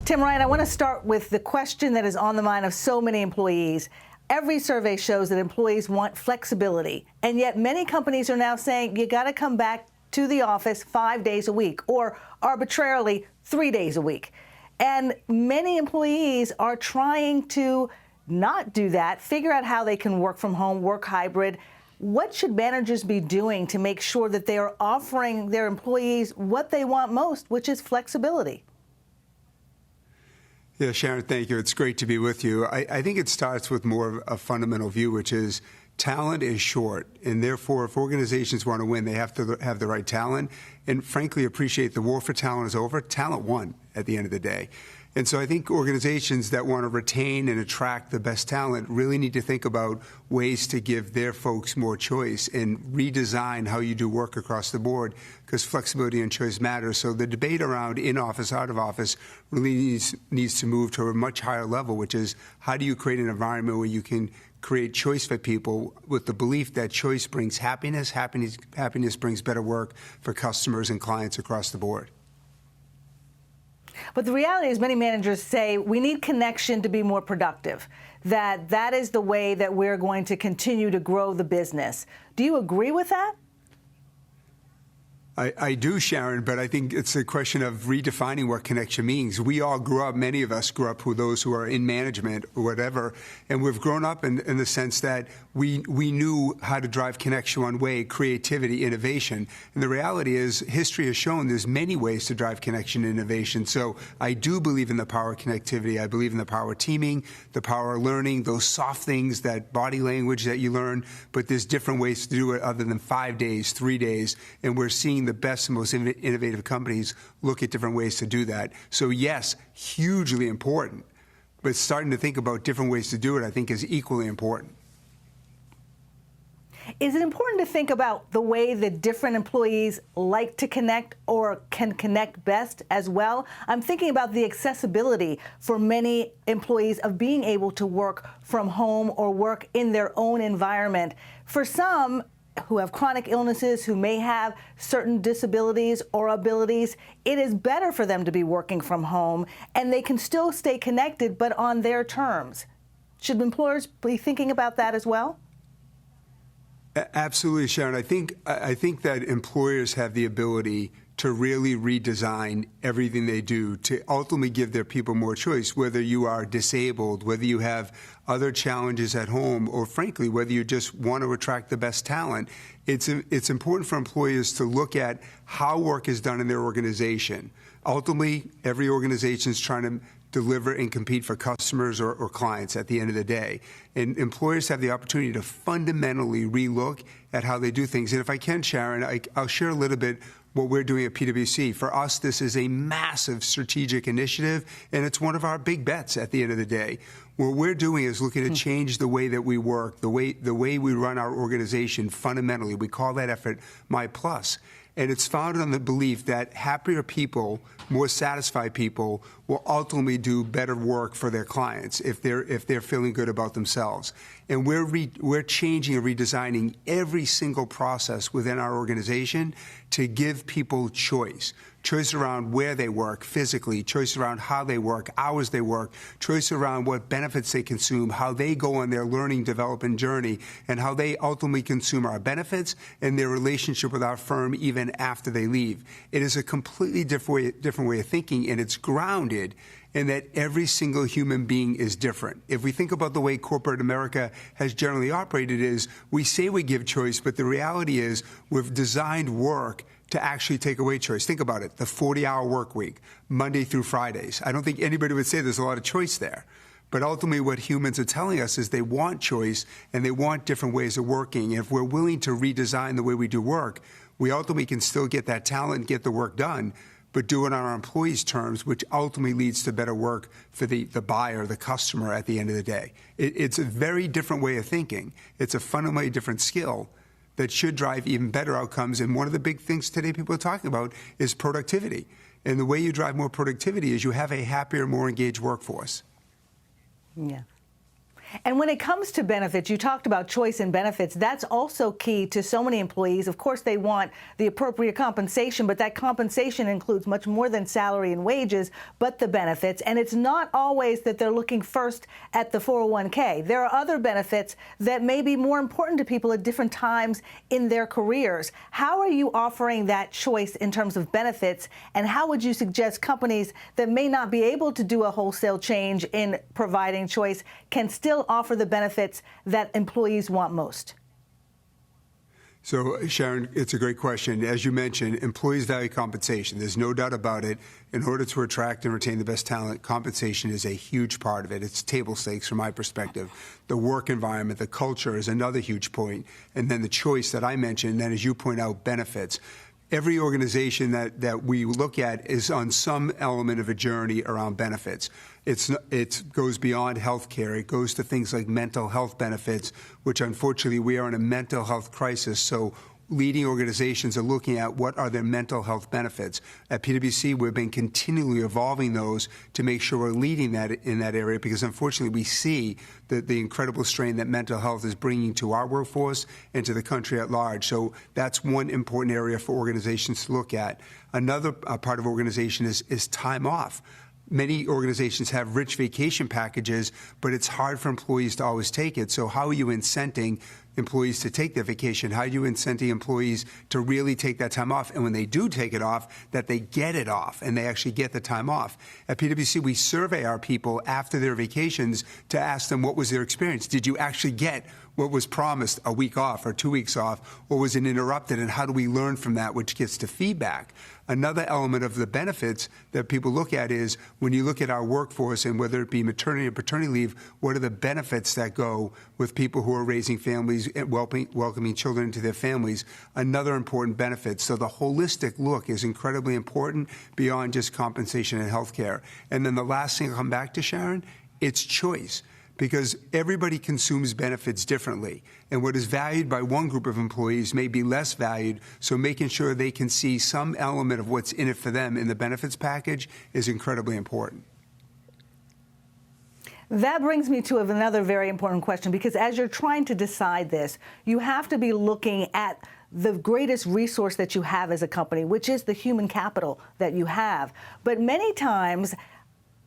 Tim Ryan, I want to start with the question that is on the mind of so many employees. Every survey shows that employees want flexibility, and yet many companies are now saying you got to come back to the office 5 days a week or arbitrarily 3 days a week. And many employees are trying to not do that, figure out how they can work from home, work hybrid. What should managers be doing to make sure that they are offering their employees what they want most, which is flexibility? Yeah, Sharon, thank you. It's great to be with you. I think it starts with more of a fundamental view, which is talent is short. And therefore, if organizations want to win, they have to have the right talent. And frankly, appreciate the war for talent is over. Talent won at the end of the day. And so I think organizations that want to retain and attract the best talent really need to think about ways to give their folks more choice and redesign how you do work across the board, because flexibility and choice matters. So the debate around in-office, out-of-office really needs to move to a much higher level, which is how do you create an environment where you can create choice for people with the belief that choice brings happiness, happiness brings better work for customers and clients across the board. But the reality is many managers say we need connection to be more productive, that is the way that we're going to continue to grow the business. Do you agree with that? I do, Sharon, but I think it's a question of redefining what connection means. We all grew up, many of us grew up with those who are in management or whatever, and we've grown up in the sense that we knew how to drive connection one way, creativity, innovation. And the reality is history has shown there's many ways to drive connection and innovation. So I do believe in the power of connectivity. I believe in the power of teaming, the power of learning, those soft things, that body language that you learn, but there's different ways to do it other than 5 days, 3 days, and we're seeing the best and most innovative companies look at different ways to do that. So yes, hugely important, but starting to think about different ways to do it, I think, is equally important. Is it important to think about the way that different employees like to connect or can connect best as well? I'm thinking about the accessibility for many employees of being able to work from home or work in their own environment. For some who have chronic illnesses, who may have certain disabilities or abilities, it is better for them to be working from home, and they can still stay connected, but on their terms. Should employers be thinking about that as well? Absolutely, Sharon. I think that employers have the ability to really redesign everything they do to ultimately give their people more choice, whether you are disabled, whether you have other challenges at home, or frankly, whether you just want to attract the best talent. It's important for employers to look at how work is done in their organization. Ultimately, every organization is trying to deliver and compete for customers or clients at the end of the day. And employers have the opportunity to fundamentally relook at how they do things. And if I can, Sharon, I'll share a little bit what we're doing at PwC. For us, this is a massive strategic initiative, and it's one of our big bets at the end of the day. What we're doing is looking to change the way that we work, the way we run our organization fundamentally. We call that effort My Plus. And it's founded on the belief that happier people, more satisfied people, will ultimately do better work for their clients if they're feeling good about themselves. And we're changing and redesigning every single process within our organization to give people choice. Choice around where they work physically, choice around how they work, hours they work, choice around what benefits they consume, how they go on their learning development journey, and how they ultimately consume our benefits and their relationship with our firm even after they leave. It is a completely different way of thinking, and it's grounded in that every single human being is different. If we think about the way corporate America has generally operated, is we say we give choice, but the reality is we've designed work to actually take away choice. Think about it, the 40-hour work week, Monday through Fridays. I don't think anybody would say there's a lot of choice there. But ultimately what humans are telling us is they want choice and they want different ways of working. And if we're willing to redesign the way we do work, we ultimately can still get that talent and get the work done, but do it on our employees' terms, which ultimately leads to better work for the buyer, the customer at the end of the day. It's a very different way of thinking. It's a fundamentally different skill that should drive even better outcomes. And one of the big things today people are talking about is productivity. And the way you drive more productivity is you have a happier, more engaged workforce. Yeah. And when it comes to benefits, you talked about choice in benefits. That's also key to so many employees. Of course, they want the appropriate compensation, but that compensation includes much more than salary and wages, but the benefits. And it's not always that they're looking first at the 401k. There are other benefits that may be more important to people at different times in their careers. How are you offering that choice in terms of benefits? And how would you suggest companies that may not be able to do a wholesale change in providing choice can still offer the benefits that employees want most? So, Sharon, it's a great question. As you mentioned, employees value compensation. There's no doubt about it. In order to attract and retain the best talent, compensation is a huge part of it. It's table stakes from my perspective. The work environment, the culture is another huge point. And then the choice that I mentioned, then as you point out, benefits. Every organization that we look at is on some element of a journey around benefits. It goes beyond healthcare. It goes to things like mental health benefits, which unfortunately we are in a mental health crisis. So leading organizations are looking at what are their mental health benefits. At PwC, we've been continually evolving those to make sure we're leading that in that area, because unfortunately we see the incredible strain that mental health is bringing to our workforce and to the country at large. So that's one important area for organizations to look at. Another part of organization is time off. Many organizations have rich vacation packages, but it's hard for employees to always take it. So how are you incenting employees to take their vacation? How are you incenting employees to really take that time off? And when they do take it off, that they get it off and they actually get the time off. At PwC, we survey our people after their vacations to ask them what was their experience. Did you actually get what was promised, a week off or 2 weeks off, or was it interrupted? And how do we learn from that, which gets to feedback? Another element of the benefits that people look at is when you look at our workforce, and whether it be maternity or paternity leave, what are the benefits that go with people who are raising families and welcoming children into their families? Another important benefit. So the holistic look is incredibly important beyond just compensation and health care. And then the last thing I'll come back to, Sharon, it's choice. Because everybody consumes benefits differently. And what is valued by one group of employees may be less valued, so making sure they can see some element of what's in it for them in the benefits package is incredibly important. That brings me to another very important question, because as you're trying to decide this, you have to be looking at the greatest resource that you have as a company, which is the human capital that you have. But many times,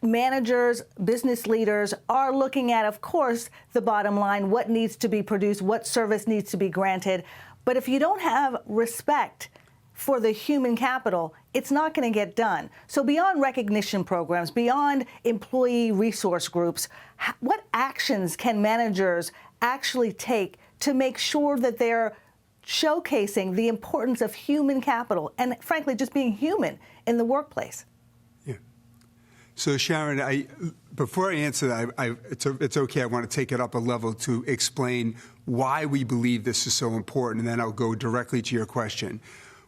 managers, business leaders are looking at, of course, the bottom line, what needs to be produced, what service needs to be granted. But if you don't have respect for the human capital, it's not going to get done. So beyond recognition programs, beyond employee resource groups, what actions can managers actually take to make sure that they're showcasing the importance of human capital and, frankly, just being human in the workplace? So, Sharon, before I answer that, it's okay. I want to take it up a level to explain why we believe this is so important, and then I'll go directly to your question.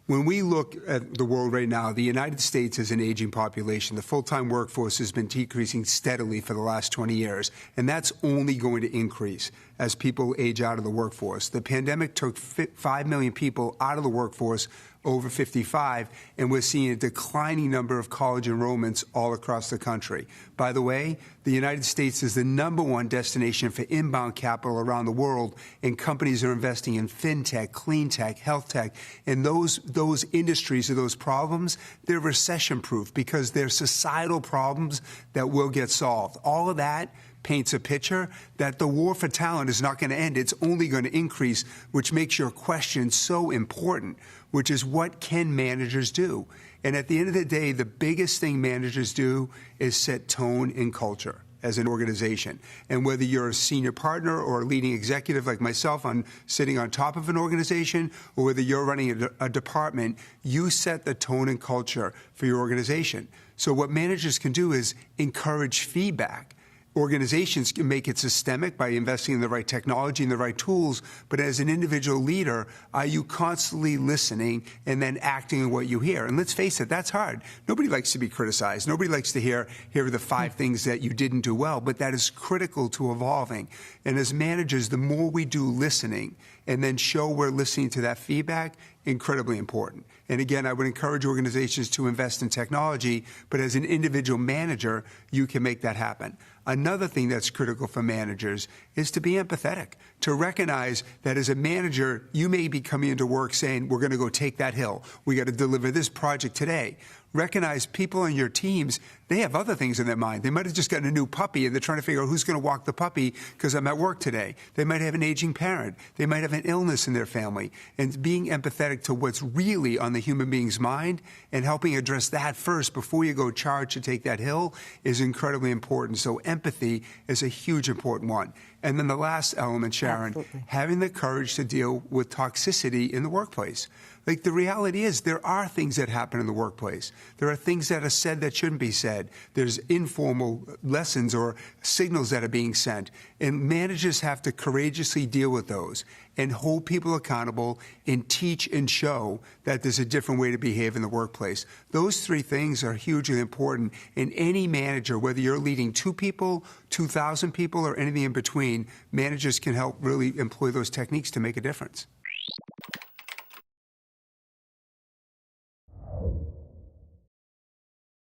When we look at the world right now, the United States is an aging population. The full-time workforce has been decreasing steadily for the last 20 years, and that's only going to increase as people age out of the workforce. The pandemic took 5 million people out of the workforce over 55, and we're seeing a declining number of college enrollments all across the country. By the way, the United States is the #1 destination for inbound capital around the world, and companies are investing in fintech, clean tech, health tech, and those industries or those problems, they're recession-proof because they're societal problems that will get solved. All of that paints a picture that the war for talent is not going to end. It's only going to increase, which makes your question so important, which is what can managers do? And at the end of the day, the biggest thing managers do is set tone and culture as an organization. And whether you're a senior partner or a leading executive like myself sitting on top of an organization, or whether you're running a department, you set the tone and culture for your organization. So what managers can do is encourage feedback. Organizations can make it systemic by investing in the right technology and the right tools, but as an individual leader, are you constantly listening and then acting on what you hear? And let's face it, that's hard. Nobody likes to be criticized. Nobody likes to hear, here are the 5 things that you didn't do well, but that is critical to evolving. And as managers, the more we do listening and then show we're listening to that feedback, incredibly important. And again, I would encourage organizations to invest in technology, but as an individual manager, you can make that happen. Another thing that's critical for managers is to be empathetic, to recognize that as a manager, you may be coming into work saying, we're going to go take that hill. We got to deliver this project today. Recognize people on your teams, they have other things in their mind. They might have just gotten a new puppy and they're trying to figure out who's going to walk the puppy because I'm at work today. They might have an aging parent. They might have an illness in their family. And being empathetic to what's really on the human being's mind and helping address that first before you go charge to take that hill is incredibly important. So empathy is a huge important one. And then the last element, Sharon, Absolutely. having the courage to deal with toxicity in the workplace. Like, the reality is there are things that happen in the workplace. There are things that are said that shouldn't be said. There's informal lessons or signals that are being sent. And managers have to courageously deal with those and hold people accountable and teach and show that there's a different way to behave in the workplace. Those three things are hugely important. And any manager, whether you're leading 2 people, 2,000 people, or anything in between, managers can help really employ those techniques to make a difference.